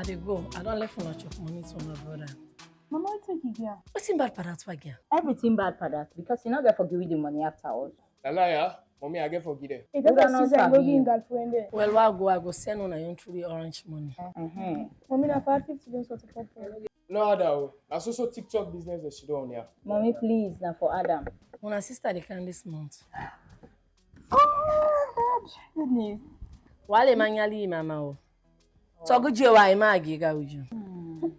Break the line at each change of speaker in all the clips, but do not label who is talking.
I dey go. I don't left for much of money to my brother.
Mama, what take you there?
What's in bad for that again?
Everything bad for that because you not get forgive the money afterwards.
Lalaya, mommy, I get forgive.
Hey, that's
Ura
a
no
season
sabi
go give
you.
girlfriend there.
Well, I go send on a young truly orange money.
Mommy, na 550 don't sort of pop.
No other. That's also TikTok business that she do on here.
Mommy, please, now for Adam.
When her sister they can this month.
Oh, God. Goodness.
Wale manyali mama o. So good you why ma giga uju.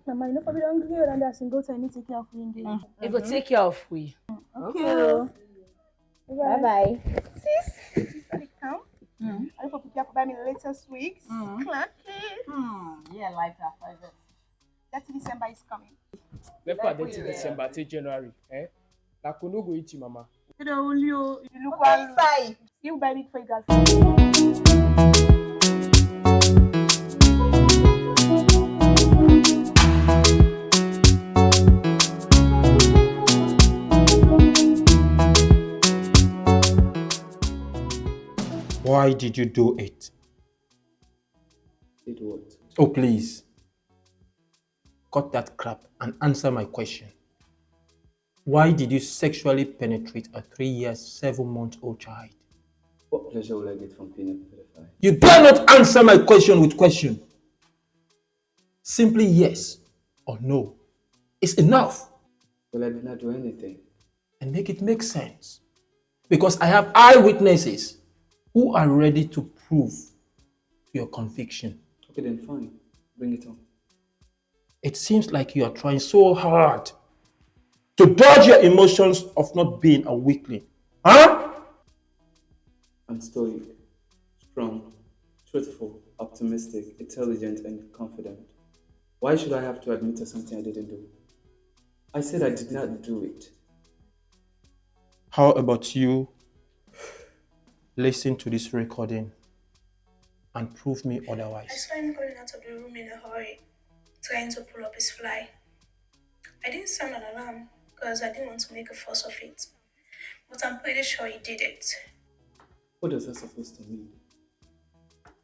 Mama, you know, for me, don't go and that's go to take care of you.
You go take care of we.
Okay.
Bye-bye.
Sis, sorry, come. I hope you can buy me the latest wigs. Clap it.
Yeah, like that.
That December is coming.
Left for December till January. La kono go eat you, mama.
You know, you look one side. You buy me for your girlfriend.
Why did you do it?
Did what?
Oh, please. Cut that crap and answer my question. Why did you sexually penetrate a 3 years, 7-month-old child?
What pleasure will I get from being a pedophile?
You dare not answer my question with question. Simply yes or no. It's enough.
Well, I did not do anything.
And make it make sense. Because I have eyewitnesses who are ready to prove your conviction.
Okay, then fine. Bring it on.
It seems like you are trying so hard to dodge your emotions of not being a weakling. Huh?
I'm stoic, strong, truthful, optimistic, intelligent, and confident. Why should I have to admit to something I didn't do? I said I did not do it.
How about you listen to this recording and prove me
I
otherwise?
saw him going out of the room in a hurry, trying to pull up his fly. I didn't sound an alarm because I didn't want to make a fuss of it. But I'm pretty sure he did it.
What is that supposed to mean?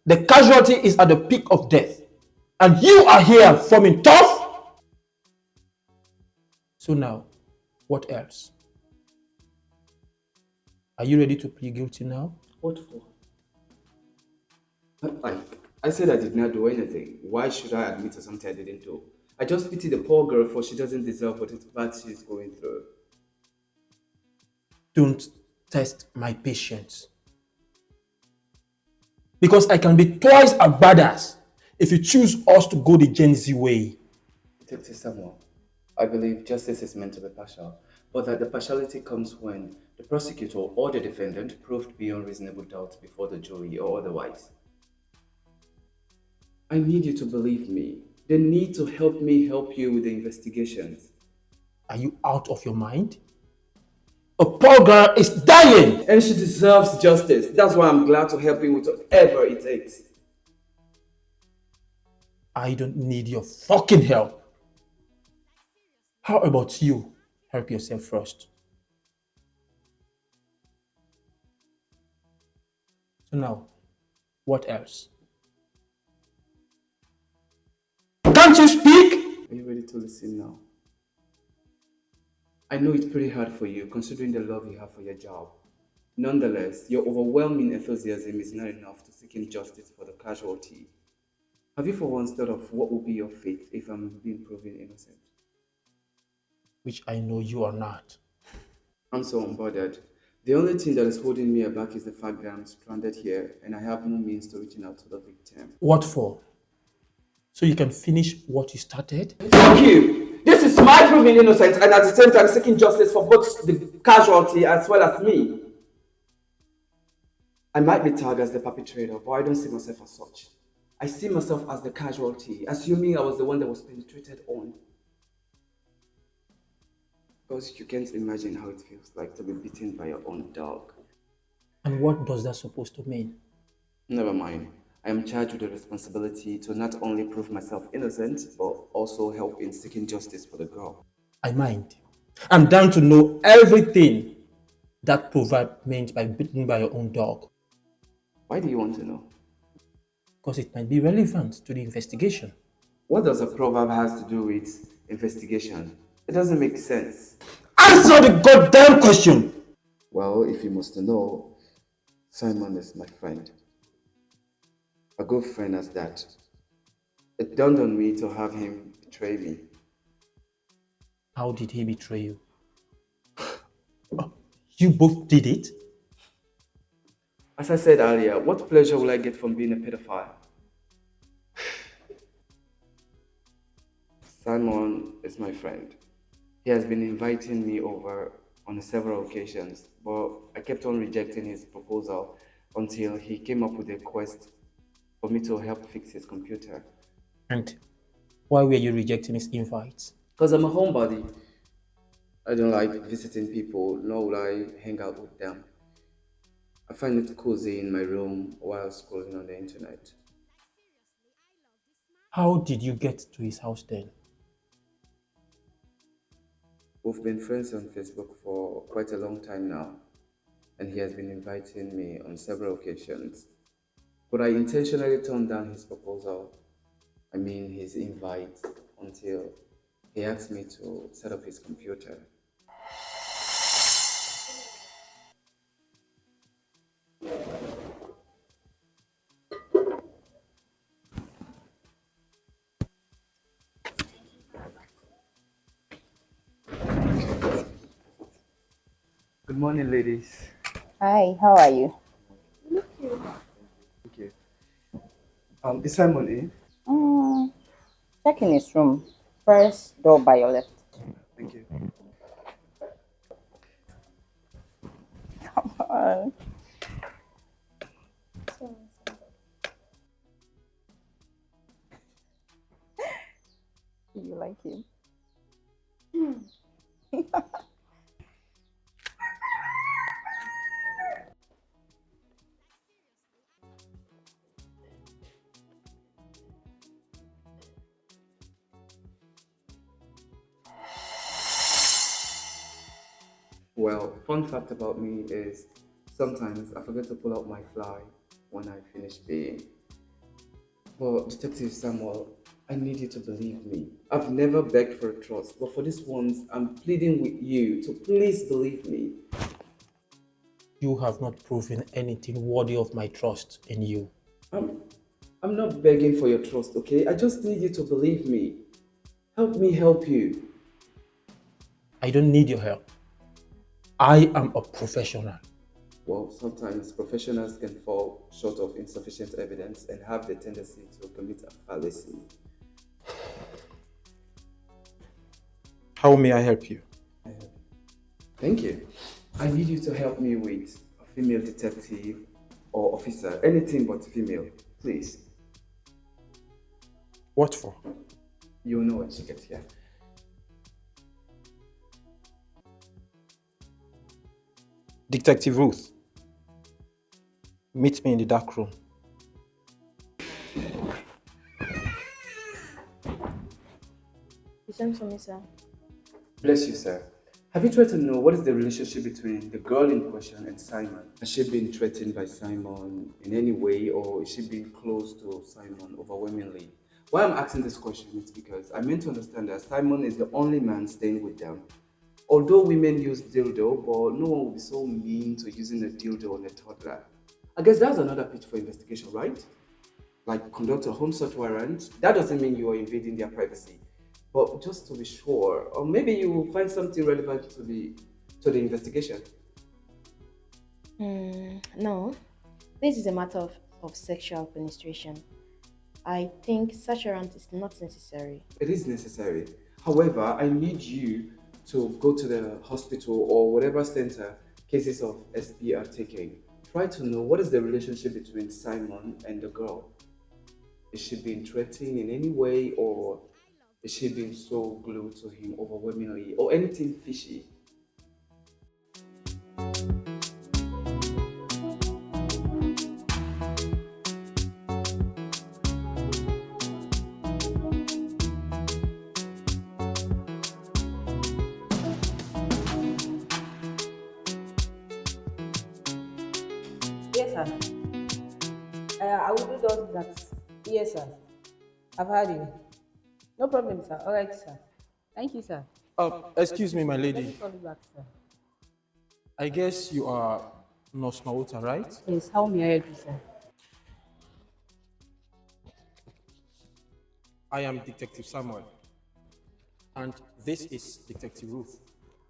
The casualty is at the peak of death, and you are here forming tough? So now, what else? Are you ready to plead guilty now?
What for? I said I did not do anything. Why should I admit to something I didn't do? I just pity the poor girl for she doesn't deserve what she's going through.
Don't test my patience. Because I can be twice as badass if you choose us to go the Gen Z way.
Detective Samuel, I believe justice is meant to be partial, but that the partiality comes when the prosecutor or the defendant proved beyond reasonable doubt before the jury or otherwise. I need you to believe me. They need to help me help you with the investigations.
Are you out of your mind? A poor girl is dying!
And she deserves justice. That's why I'm glad to help you with whatever it takes.
I don't need your fucking help. How about you help yourself first? So now, what else? Can't you speak?
Are you ready to listen now? I know it's pretty hard for you considering the love you have for your job. Nonetheless, your overwhelming enthusiasm is not enough to seeking justice for the casualty. Have you for once thought of what will be your fate if I'm being proven innocent?
Which I know you are not.
I'm so unbothered. The only thing that is holding me back is the fact that I'm stranded here and I have no means to reaching out to the victim.
What for? So you can finish what you started?
Fuck you! This is my proving innocent and at the same time seeking justice for both the casualty as well as me. I might be tagged as the perpetrator, but I don't see myself as such. I see myself as the casualty, assuming I was the one that was penetrated on. Because you can't imagine how it feels like to be beaten by your own dog.
And what does that supposed to mean?
Never mind. I am charged with the responsibility to not only prove myself innocent, but also help in seeking justice for the girl.
I mind. I'm down to know everything that proverb meant by beaten by your own dog.
Why do you want to know?
Because it might be relevant to the investigation.
What does a proverb has to do with investigation? It doesn't make sense.
Answer the goddamn question!
Well, if you must know, Simon is my friend. A good friend as that. It dawned on me to have him betray me.
How did he betray you? You both did it?
As I said earlier, what pleasure will I get from being a pedophile? Simon is my friend. He has been inviting me over on several occasions, but I kept on rejecting his proposal until he came up with a quest for me to help fix his computer.
And why were you rejecting his invites?
Because I'm a homebody. I don't like visiting people, nor will I hang out with them. I find it cozy in my room while scrolling on the internet.
How did you get to his house then?
We've been friends on Facebook for quite a long time now, and he has been inviting me on several occasions. But I intentionally turned down his proposal, his invite, until he asked me to set up his computer. Good morning, ladies.
Hi, how are you?
Thank you. Is Simon in?
Check in his room. First door by your left.
Thank you.
Come on. Do you like him?
Well, fun fact about me is sometimes I forget to pull out my fly when I finish peeing. But Detective Samuel, I need you to believe me. I've never begged for trust, but for this once, I'm pleading with you to please believe me.
You have not proven anything worthy of my trust in you.
I'm not begging for your trust, okay? I just need you to believe me. Help me help you.
I don't need your help. I am a professional.
Well, sometimes professionals can fall short of insufficient evidence and have the tendency to commit a fallacy.
How may I help you?
Thank you. I need you to help me with a female detective or officer, anything but female, please.
What for?
You know what you get here.
Detective Ruth, meet me in the dark room.
You sent for me, sir.
Bless you, sir. Have you tried to know what is the relationship between the girl in question and Simon? Has she been threatened by Simon in any way, or is she being close to Simon overwhelmingly? Why I'm asking this question is because I meant to understand that Simon is the only man staying with them. Although women use dildo, but no one would be so mean to using a dildo on a toddler. I guess that's another pitch for investigation, right? Like conduct a home search warrant. That doesn't mean you are invading their privacy, but just to be sure, or maybe you will find something relevant to the investigation.
No, this is a matter of sexual penetration. I think such a warrant is not necessary.
It is necessary. However, I need you to go to the hospital or whatever center cases of SP are taken. Try to know what is the relationship between Simon and the girl. Is she being threatened in any way, or is she being so glued to him overwhelmingly, or anything fishy?
Yes, sir. I will do those that. Yes, sir. I've heard you.
No problem, sir. All right, sir. Thank you, sir.
Excuse me, my
Let me
lady.
call you back, sir.
I guess you are Nurse Mawuta, right?
Yes, how may I help you, sir?
I am Detective Samuel, and this is Detective Ruth.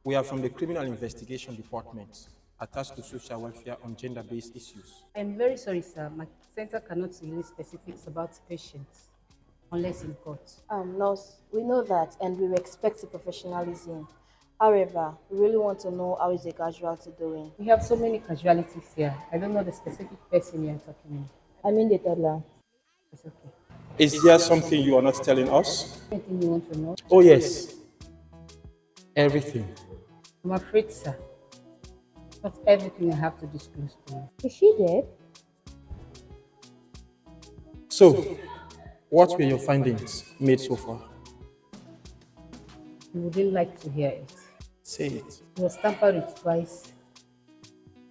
We are from the Criminal Investigation Department, attached to social welfare on gender-based issues.
I'm very sorry, sir. My center cannot release specifics about patients unless in court.
Nurse, we know that and we respect the professionalism. However, we really want to know how is the casualty doing.
We have so many casualties here. I don't know the specific person you are talking about.
I mean the toddler.
It's okay.
Is there something you are not telling us?
Anything you want to know?
Oh, yes. Everything.
I'm afraid, sir. Not everything I have to disclose to you.
Is she dead?
So, what were your findings made so far?
You would really like to hear it.
Say it.
She was tampered with twice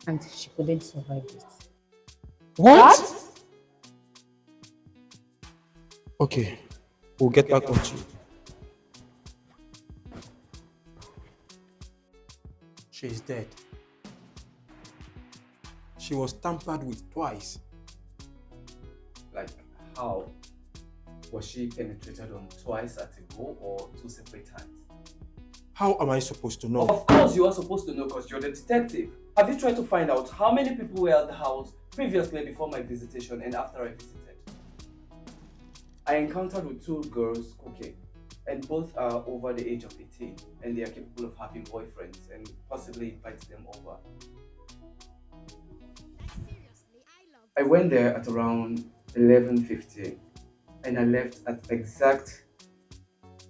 and she couldn't survive it.
What? Okay, we'll get back on to you. She is dead. She was tampered with twice.
Like how? Was she penetrated on twice at a go or two separate times?
How am I supposed to know?
Of course you are supposed to know because you're the detective. Have you tried to find out how many people were at the house previously before my visitation and after I visited? I encountered with two girls cooking and both are over the age of 18 and they are capable of having boyfriends and possibly invite them over. I went there at around 11:15 and I left at exact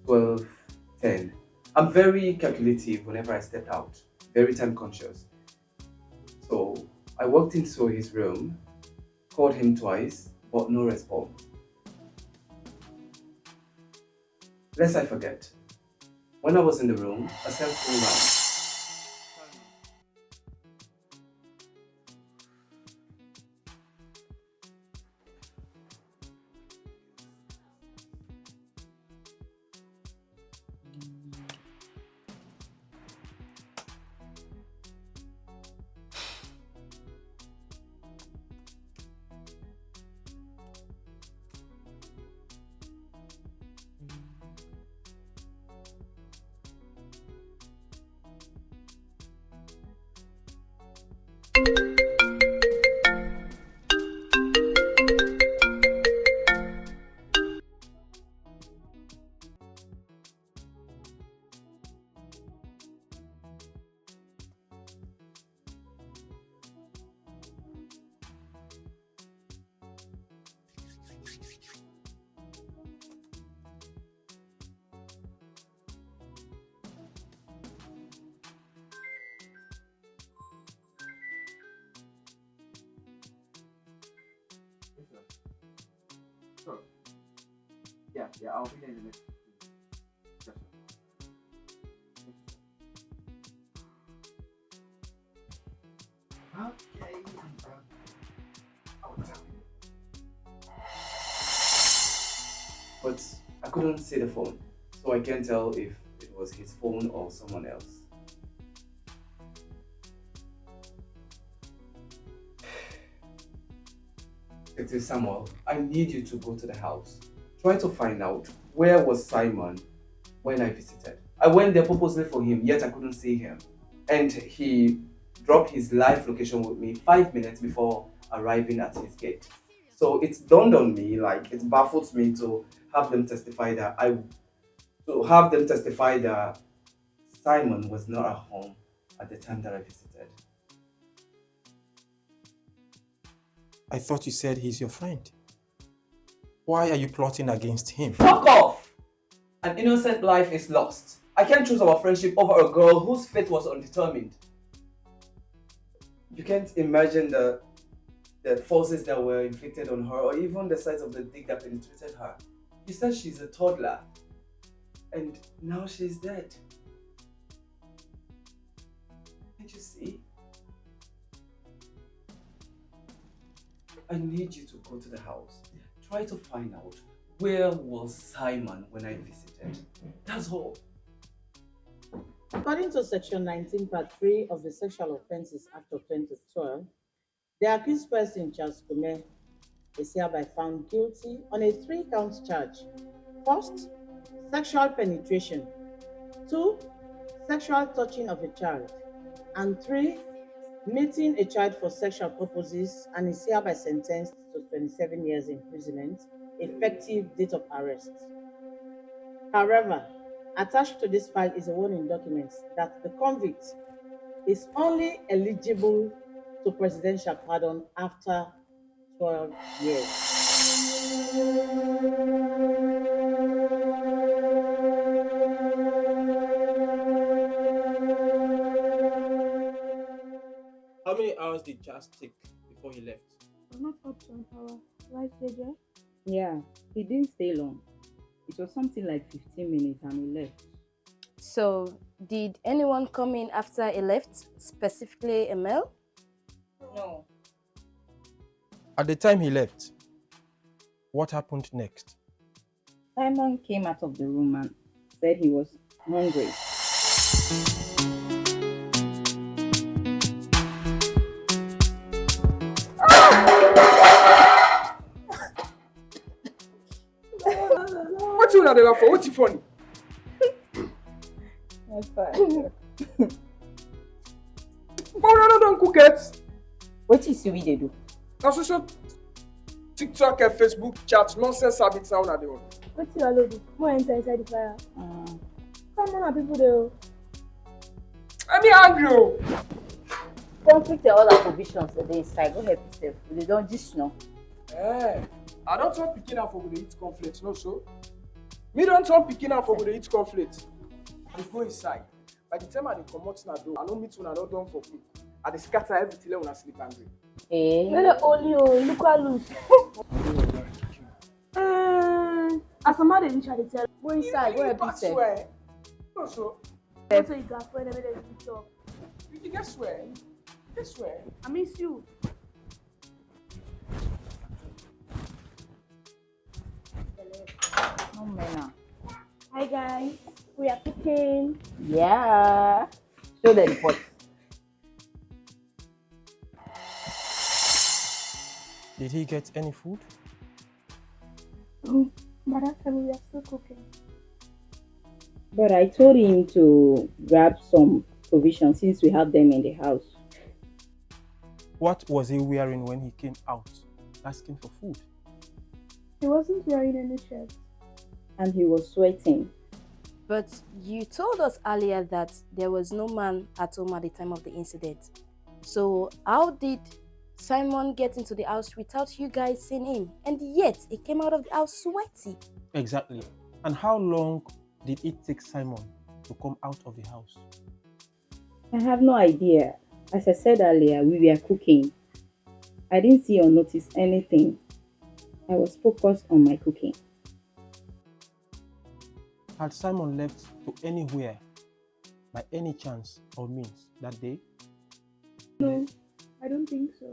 12:10. I'm very calculative whenever I step out, very time conscious. So I walked into his room, called him twice, but no response. Lest I forget, when I was in the room, a cell phone rang. Sure. Yeah, I'll be there in the next session. Okay, I'll tell you. But I couldn't see the phone, so I can't tell if it was his phone or someone else. Detective Samuel, I need you to go to the house. Try to find out where was Simon when I visited. I went there purposely for him, yet I couldn't see him. And he dropped his live location with me 5 minutes before arriving at his gate. So it's dawned on me, like it baffles me to have them testify that Simon was not at home at the time that I visited.
I thought you said he's your friend. Why are you plotting against him?
Fuck off! An innocent life is lost. I can't choose our friendship over a girl whose fate was undetermined. You can't imagine the forces that were inflicted on her or even the size of the dick that penetrated her. You said she's a toddler and now she's dead. Can't you see? I need you to go to the house. Try to find out Where was Simon when I visited? That's all.
According to Section 19, Part 3 of the Sexual Offences Act of 2012, the accused person, Charles Kume, is hereby found guilty on a 3-count charge. First, sexual penetration. 2, sexual touching of a child. And 3, meeting a child for sexual purposes, and is hereby sentenced to 27 years imprisonment, effective date of arrest. However, attached to this file is a warning document that the convict is only eligible to presidential pardon after 12 years.
How many hours did Charles take before he left?
Not up to an hour. Right, JJ?
Yeah, he didn't stay long. It was something like 15 minutes and he left.
So, did anyone come in after he left, specifically a male?
No.
At the time he left, what happened next?
Simon came out of the room and said he was hungry.
What you want to for? What's funny?
That's fine.
Oh, no, don't cook it.
What is we they do?
Now, so TikTok and Facebook chat nonsense habits now na dey on.
What you allow do? More enter inside the fire. Come on, people there.
I be angry. Oh.
Conflict all our provisions that they inside. Go help yourself. They don't just know.
I don't want picking up for the eat conflict, no so. Me don't want picking up for the eat conflict. I go inside. By the time I come out na door, I don't meet una not done for food. I dey scatter everything when I sleep angry.
You're only look at loose. As a man, they try to tell. Go inside. Go help yourself.
Swear. No so.
So you got friend and make them talk.
You can swear. You swear.
I miss you.
No man.
Hi guys, we are cooking.
Yeah. Show them the pot.
Did he get any food?
But that time we are still cooking.
But I told him to grab some provisions since we have them in the house.
What was he wearing when he came out asking for food?
He wasn't wearing any shirt.
And he was sweating.
But you told us earlier that there was no man at home at the time of the incident. So how did Simon get into the house without you guys seeing him? And yet he came out of the house sweaty.
Exactly. And how long did it take Simon to come out of the house?
I have no idea. As I said earlier, we were cooking. I didn't see or notice anything. I was focused on my cooking.
Had Simon left to anywhere by any chance or means that day?
No, I don't think so.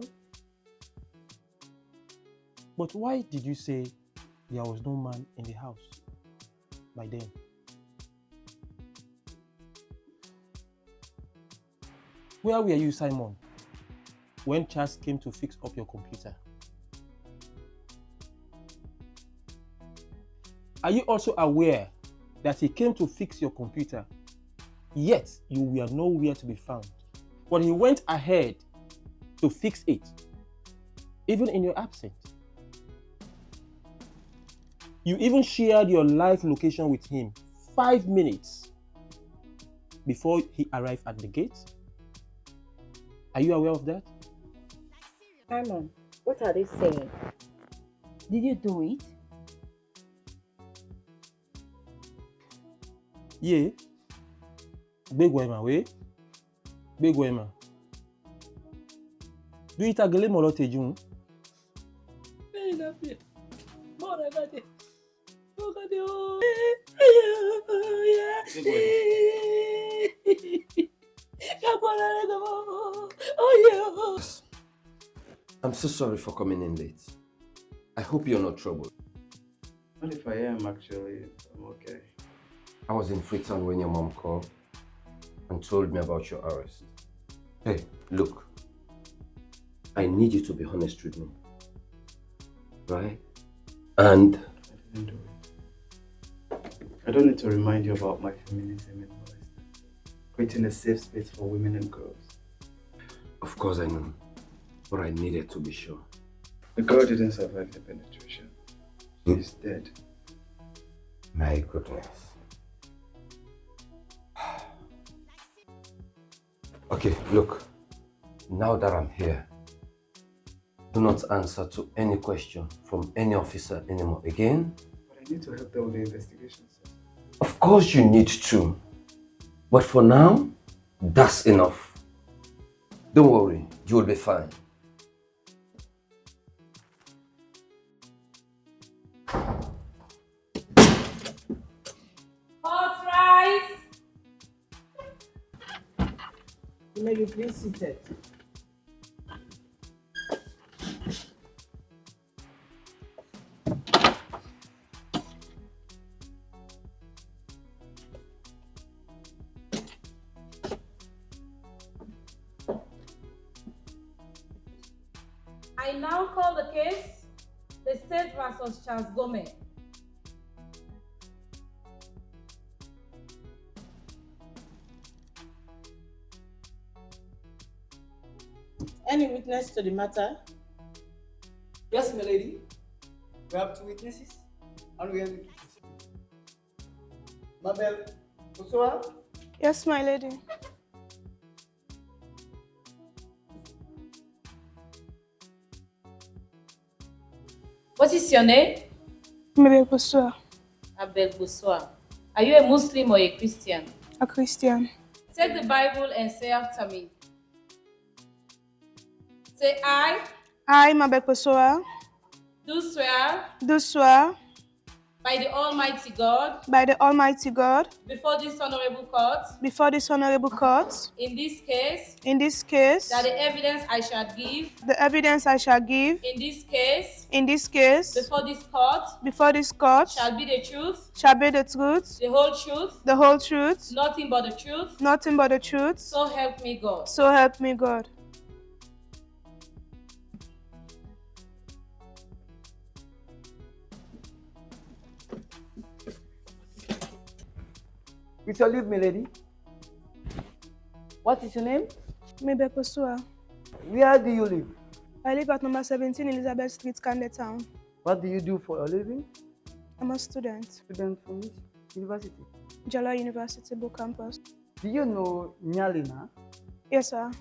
But why did you say there was no man in the house by then? Where were you, Simon, when Charles came to fix up your computer? Are you also aware that he came to fix your computer, yet you were nowhere to be found? But he went ahead to fix it, even in your absence. You even shared your live location with him 5 minutes before he arrived at the gate. Are you aware of that?
Simon, what are they saying? Did you do it?
Yeah. Big woman, we. Big woman. Do it again, molote jun.
I'm so sorry for coming in late. I hope you're not troubled.
What if I am actually? I'm okay.
I was in Freetown when your mom called and told me about your arrest. Hey, look. I need you to be honest with me. Right? And
I didn't do it. I don't need to remind you about my feminism in voice. Creating a safe space for women and girls.
of course I know. But I needed to be sure.
The girl didn't survive the penetration. She's dead.
My goodness. Okay, look. Now that I'm here, do not answer to any question from any officer anymore. Again?
But I need to help them with the investigation, sir.
Of course you need to. But for now, that's enough. Don't worry, you will be fine.
Hot rice.
May you please seated.
I now call the case the State versus Charles Gomez.
Any witness to the matter?
Yes, my lady. We have two witnesses and we have the Mabel Osoa.
Yes, my lady.
What is your name?
Maybe Posua,
Abel Buswa. Are you a Muslim or a Christian?
a Christian.
Take the Bible and say after me. Say
I, Mabel Posua,
do swear
do swear
by the Almighty God
by the Almighty God
before this honorable court,
before this honorable court,
in this case,
in this case,
that the evidence I shall give,
the evidence I shall give,
in this case,
before this court,
shall be the truth,
shall be the truth,
the whole truth,
nothing but the truth,
so help me God.
so help me God.
With your leave, my lady. What is your name?
Maybe Posua.
Where do you live?
I live at number 17 Elizabeth Street, Kande Town.
What do you do for a living?
I'm a student.
Student from which university?
Jala University Book Campus.
Do you know Nyalina?
Yes, sir.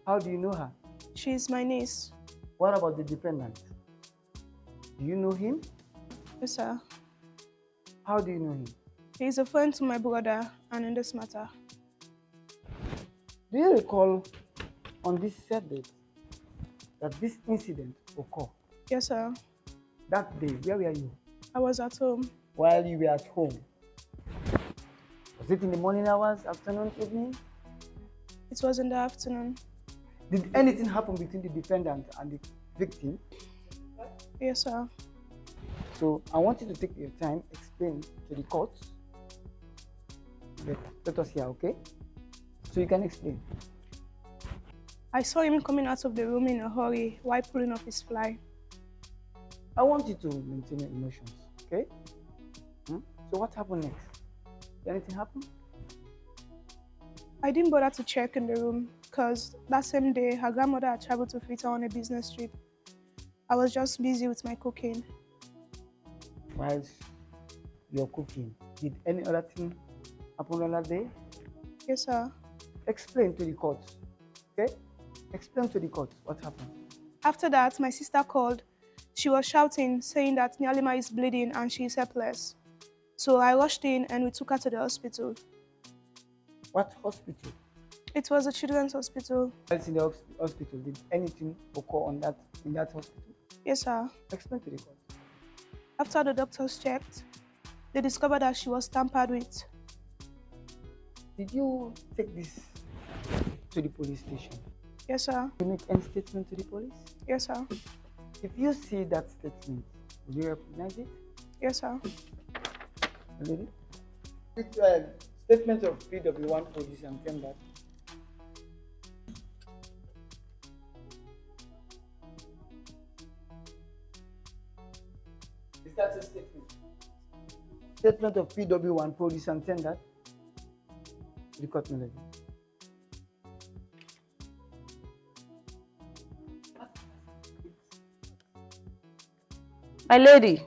How do you know her?
She is my niece.
What about the defendant? Do you know him?
Yes, sir.
How do you know him?
He is a friend to my brother, and in this matter.
Do you recall on this said date that this incident occurred?
Yes, sir.
That day, where were you?
I was at home.
While you were at home. Was it in the morning hours, afternoon, evening?
It was in the afternoon.
Did anything happen between the defendant and the victim?
Yes, sir.
So I want you to take your time, explain to the court. Let us hear, okay? So you can explain.
I saw him coming out of the room in a hurry while pulling off his fly.
I want you to maintain your emotions, okay? So what happened next? Did anything happen?
I didn't bother to check in the room because that same day her grandmother had traveled to Freetown on a business trip. I was just busy with my cooking.
While you're cooking, did any other thing happen on that day?
Yes, sir.
Explain to the court, okay? Explain to the court what happened.
After that, my sister called. She was shouting, saying that Nyalima is bleeding and she is helpless. So I rushed in and we took her to the hospital.
What hospital?
It was a children's hospital.
While in the hospital, did anything occur in that hospital?
Yes, sir.
Explain to the court.
After the doctors checked, they discovered that she was tampered with.
Did you take this to the police station?
Yes, sir.
Did you make any statement to the police?
Yes, sir.
If you see that statement, will you recognize it?
Yes, sir.
Lady? Statement of PW1 police and tender. Is that a statement? Statement of PW1 police and tender. Record me, lady.
My lady,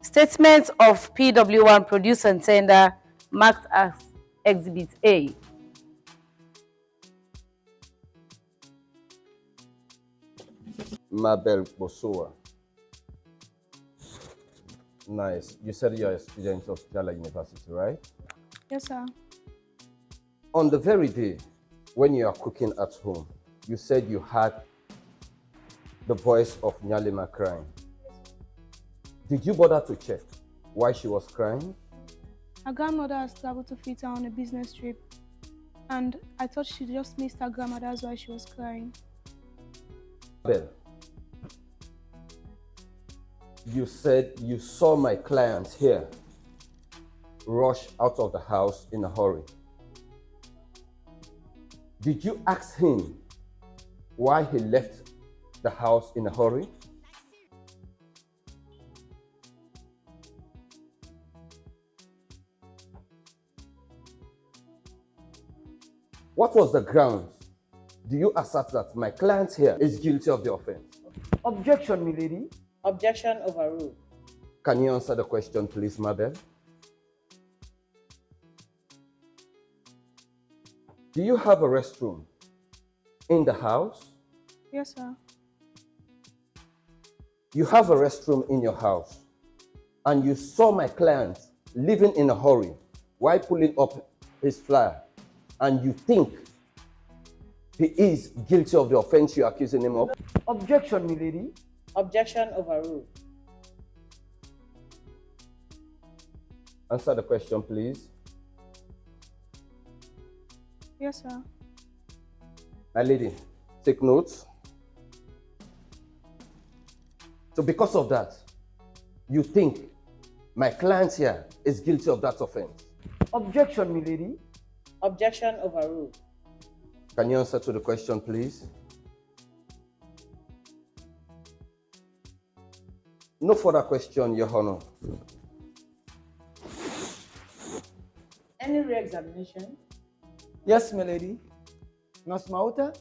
statement of PW1 produced and tender marked as Exhibit A.
Mabel Bosoa. Nice. You said you're a student of Jala University, right?
Yes, sir.
On the very day when you are cooking at home, you said you heard the voice of Nyalima crying. Did you bother to check why she was crying?
Her grandmother has traveled to fit her on a business trip, and I thought she just missed her grandma, that's why she was crying.
Mabel, you said you saw my client here rush out of the house in a hurry. Did you ask him why he left the house in a hurry? What was the grounds? Do you assert that my client here is guilty of the offense?
Objection, my lady.
Objection overruled.
Can you answer the question, please, Mabel? Do you have a restroom in the house?
Yes, sir.
You have a restroom in your house, and you saw my client leaving in a hurry while pulling up his flyer, and you think he is guilty of the offense you're accusing him of?
Objection, my lady.
Objection overruled.
Answer the question, please.
Yes, sir.
My lady, take notes. So because of that, you think my client here is guilty of that offense?
Objection, my lady.
Objection overruled.
Can you answer to the question, please? No further question, Your Honor.
Any re-examination?
Yes, my lady. Nurse Mauta?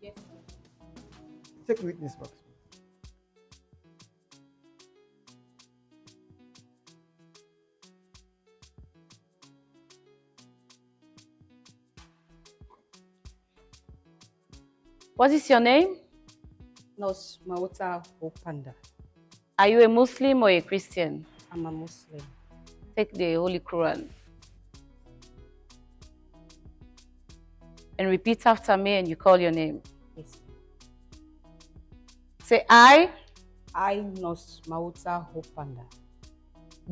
Yes, sir.
Take the witness box.
What is your name?
Nurse Mauta Opanda.
Are you a Muslim or a Christian?
I'm a Muslim.
Take the Holy Quran and repeat after me, and you call your name.
Yes.
Say, I
I, Nurse Mauta Opanda,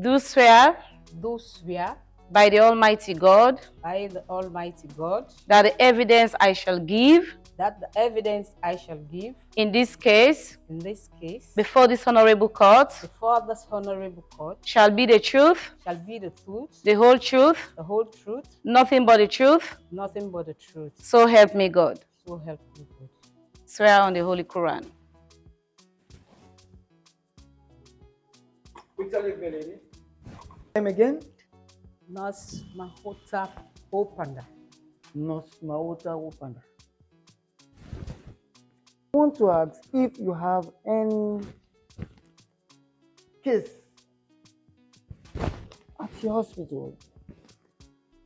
do swear
do swear
by the Almighty God
by the Almighty God
that the evidence I shall give
that the evidence I shall give
in this case
in this case
before this honorable court
before this honorable court
shall be the truth,
shall be the truth,
the whole truth,
the whole truth,
nothing but the truth.
nothing but the truth.
So help me God.
So help me God.
Swear on the Holy Quran.
Quickly, my lady. Name again?
Nurse Mahota Opanda.
Nurse Mauta Opanda. I want to ask if you have any case at your hospital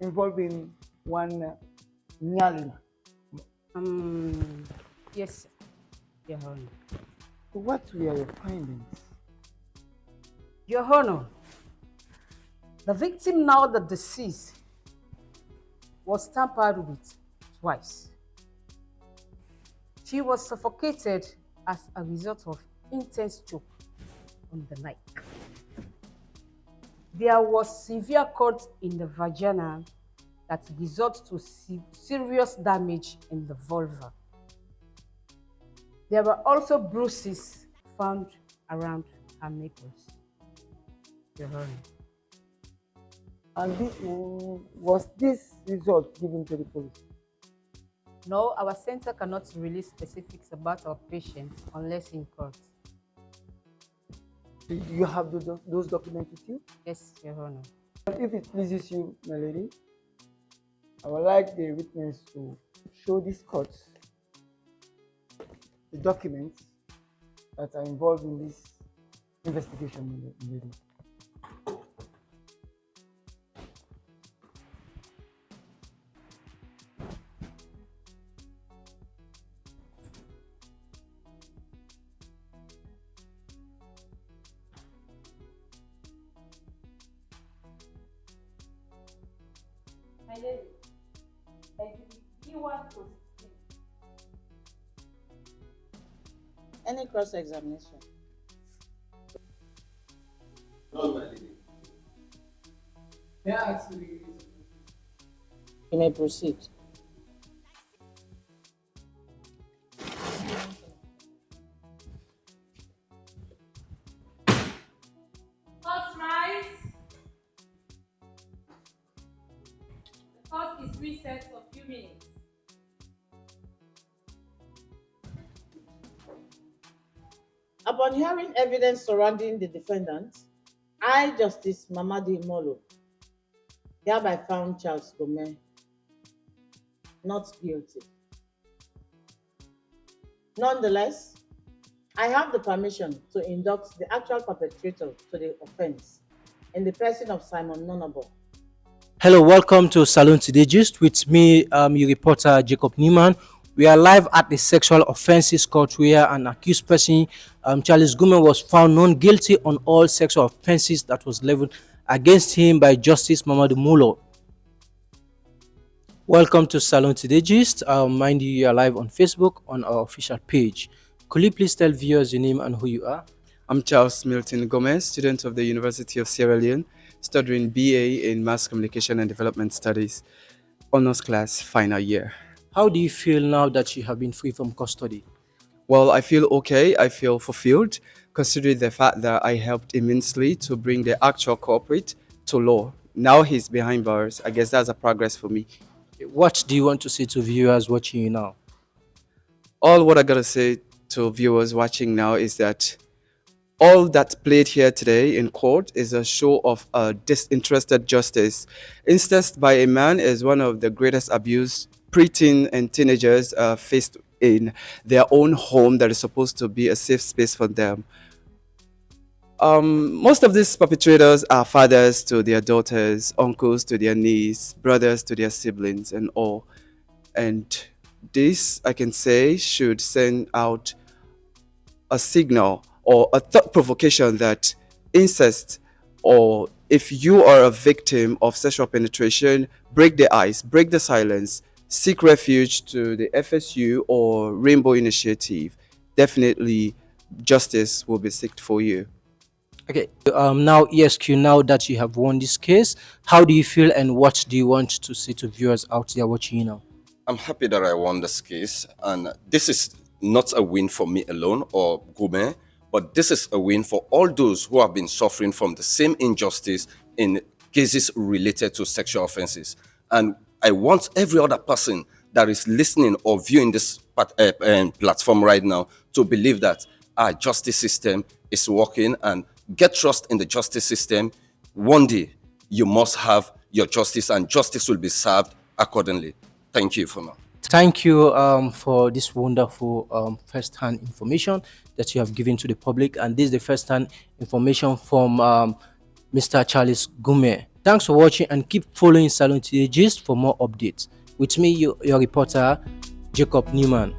involving one Nyalima.
Yes, sir. Your Honor.
What were your findings?
Your Honor, the victim, now the deceased, was tampered with twice. She was suffocated as a result of intense choke on the neck. There was severe cut in the vagina that resulted to serious damage in the vulva. There were also bruises found around her nipples. Your Honor.
And was this result given to the police?
No, our center cannot release specifics about our patients unless in court.
Do you have those documents with you?
Yes, Your Honor.
But if it pleases you, my lady, I would like the witness to show this court the documents that are involved in this investigation, my lady.
My lady, B1 to 16.
Any cross-examination?
No, my lady.
May I ask you?
You may proceed.
Court rise. The court is recessed for a few minutes.
Upon hearing evidence surrounding the defendant, I, Justice Mamadi Molo, hereby found Charles Gomez not guilty. Nonetheless, I have the permission to induct the actual perpetrator to the offense in the person of Simon Nonabo.
Hello, welcome to Salon Today Gist with me, your reporter Jacob Newman. We are live at the Sexual Offences Court where an accused person, Charles Gomez, was found non guilty on all sexual offences that was leveled against him by Justice Mamadou Moulo. Welcome to Salon Today Gist. Mind you are live on Facebook on our official page. Could you please tell viewers your name and who you are?
I'm Charles Milton Gomez, student of the University of Sierra Leone, studying BA in Mass Communication and Development Studies, honors class, final year.
How do you feel now that you have been free from custody?
Well, I feel okay. I feel fulfilled, considering the fact that I helped immensely to bring the actual culprit to law. Now he's behind bars. I guess that's a progress for me.
What do you want to say to viewers watching you now?
All what I gotta say to viewers watching now is that all that played here today in court is a show of disinterested justice. Incest by a man is one of the greatest abuse preteen and teenagers faced in their own home that is supposed to be a safe space for them. Most of these perpetrators are fathers to their daughters, uncles to their nieces, brothers to their siblings, and all. And this, I can say, should send out a signal or a thought provocation that incest, or if you are a victim of sexual penetration, break the ice, break the silence, seek refuge to the FSU or Rainbow Initiative. Definitely justice will be sought for you.
Okay, now ESQ, now that you have won this case, how do you feel and what do you want to say to viewers out there watching you now?
I'm happy that I won this case, and this is not a win for me alone or Gomez, but this is a win for all those who have been suffering from the same injustice in cases related to sexual offenses. And I want every other person that is listening or viewing this platform right now to believe that our justice system is working, and get trust in the justice system. One day, you must have your justice, and justice will be served accordingly. Thank you for now.
Thank you for this wonderful first-hand information that you have given to the public. And this is the first-hand information from Mr. Charles Gomez. Thanks for watching and keep following Salon Today Gist for more updates. With me, your reporter, Jacob Newman.